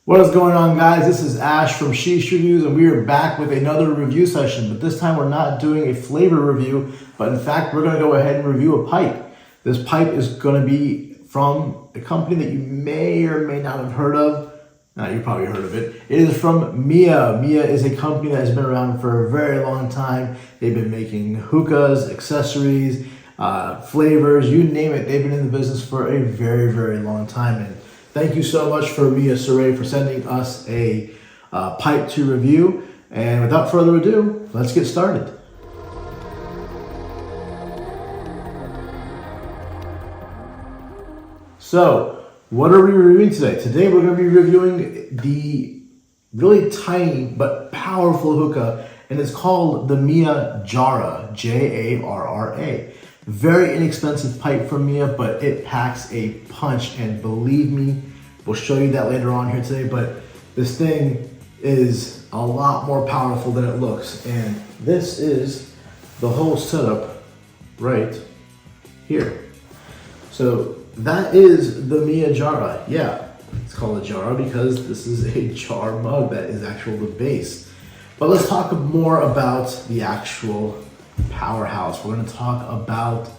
What is going on, guys? This is Ash from SheeshReviews, and we are back with another review session. But this time we're not doing a flavor review, but in fact we're going to go ahead and review a pipe. This pipe is going to be from a company that you may or may not have heard of. You probably heard of it. It is from MYA. MYA is a company that has been around for a very long time. They've been making hookahs, accessories, flavors, you name it. They've been in the business for a very, very long time. And thank you so much for MYA Saray for sending us a pipe to review. And without further ado, let's get started. So, what are we reviewing today? Today we're going to be reviewing the really tiny but powerful hookah, and it's called the MYA Jarra, Jarra. Very inexpensive pipe from MYA, but it packs a punch, and believe me, we'll show you that later on here today, but this thing is a lot more powerful than it looks, and this is the whole setup right here. So that is the MYA Jarra. Yeah, it's called a Jarra because this is a jar mug that is actually the base. But let's talk more about the actual powerhouse. We're going to talk about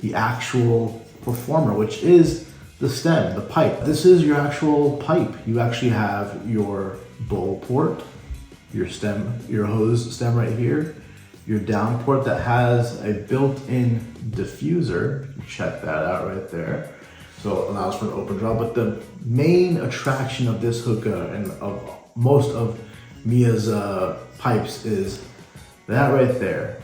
the actual performer, which is the stem, the pipe. This is your actual pipe. You actually have your bowl port, your stem, your hose stem right here, your down port that has a built-in diffuser. Check that out right there. So it allows for an open draw. But the main attraction of this hookah and of most of MYA's pipes is that right there.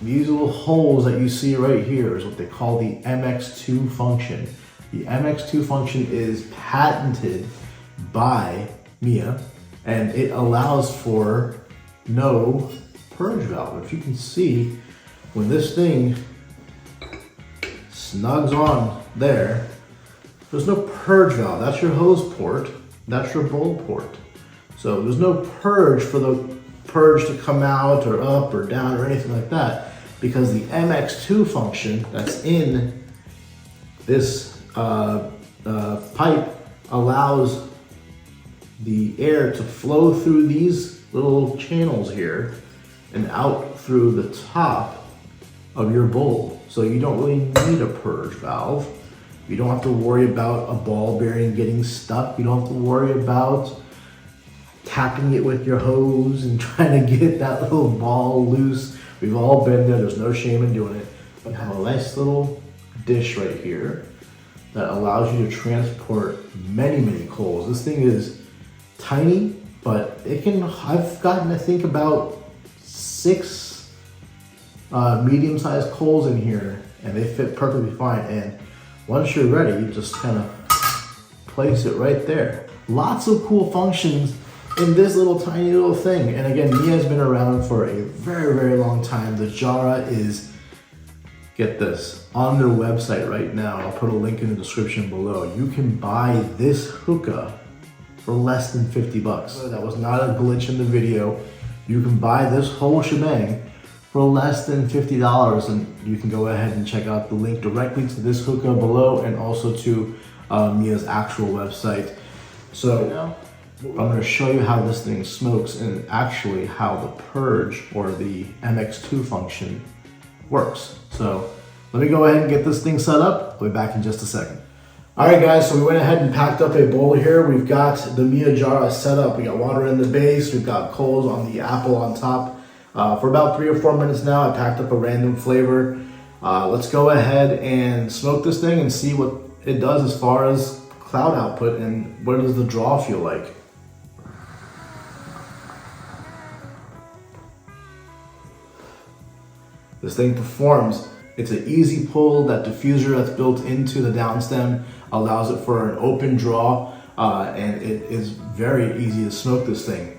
These little holes that you see right here is what they call the MX2 function. The MX2 function is patented by MYA, and it allows for no purge valve. If you can see, when this thing snugs on there's no purge valve. That's your hose port, that's your bowl port. So there's no purge for the purge to come out or up or down or anything like that, because the MX2 function that's in this pipe allows the air to flow through these little channels here and out through the top of your bowl. So you don't really need a purge valve. You don't have to worry about a ball bearing getting stuck. You don't have to worry about tapping it with your hose and trying to get that little ball loose. We've all been there. There's no shame in doing it. You have a nice little dish right here that allows you to transport many, many coals. This thing is tiny, but it can, I've gotten, I think, about 6 medium-sized coals in here, and they fit perfectly fine. And once you're ready, you just kind of place it right there. Lots of cool functions in this little tiny little thing. And again, MYA has been around for a very, very long time. The Jarra is, get this, on their website right now. I'll put a link in the description below. You can buy this hookah for less than 50 bucks. That was not a glitch in the video. You can buy this whole shebang for less than $50, and you can go ahead and check out the link directly to this hookah below, and also to MYA's actual website. So now I'm going to show you how this thing smokes and actually how the purge or the MX2 function works. So let me go ahead and get this thing set up. I'll be back in just a second. All right, guys, so we went ahead and packed up a bowl here. We've got the MYA Jarra set up. We got water in the base. We've got coals on the apple on top. For about 3 or 4 minutes now, I packed up a random flavor. Let's go ahead and smoke this thing and see what it does as far as cloud output and what does the draw feel like. This thing performs. It's an easy pull. That diffuser that's built into the downstem allows it for an open draw, and it is very easy to smoke this thing.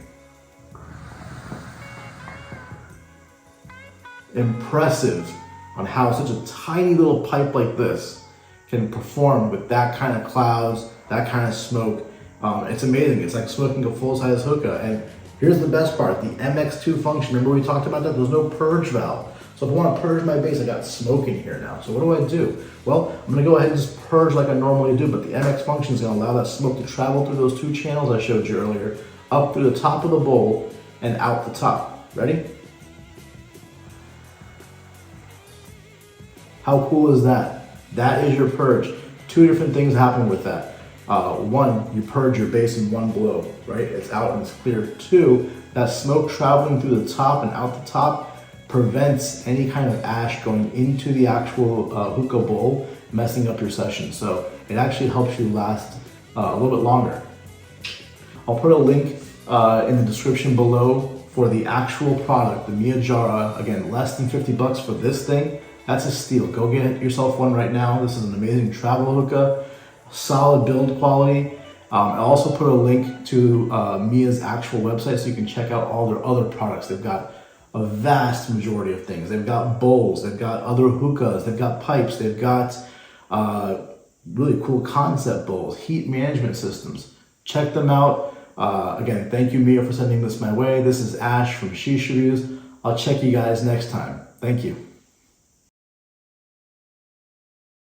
Impressive on how such a tiny little pipe like this can perform with that kind of clouds, that kind of smoke. It's amazing. It's like smoking a full-size hookah. And here's the best part, the MX2 function. Remember we talked about that? There's no purge valve. So if I want to purge my base, I got smoke in here now. So what do? Well, I'm going to go ahead and just purge like I normally do, but the MX function is going to allow that smoke to travel through those two channels I showed you earlier, up through the top of the bowl and out the top. Ready? How cool is that? That is your purge. Two different things happen with that. One, you purge your base in one blow, right? It's out and it's clear. Two, that smoke traveling through the top and out the top prevents any kind of ash going into the actual hookah bowl, messing up your session. So it actually helps you last a little bit longer. I'll put a link in the description below for the actual product, the MYA Jarra. Again, less than 50 bucks for this thing. That's a steal. Go get yourself one right now. This is an amazing travel hookah, solid build quality. I'll also put a link to MYA's actual website so you can check out all their other products. They've got a vast majority of things. They've got bowls, they've got other hookahs, they've got pipes, they've got really cool concept bowls, heat management systems. Check them out. Again, thank you, MYA, for sending this my way. This is Ash from SheeshReviews. I'll check you guys next time. Thank you.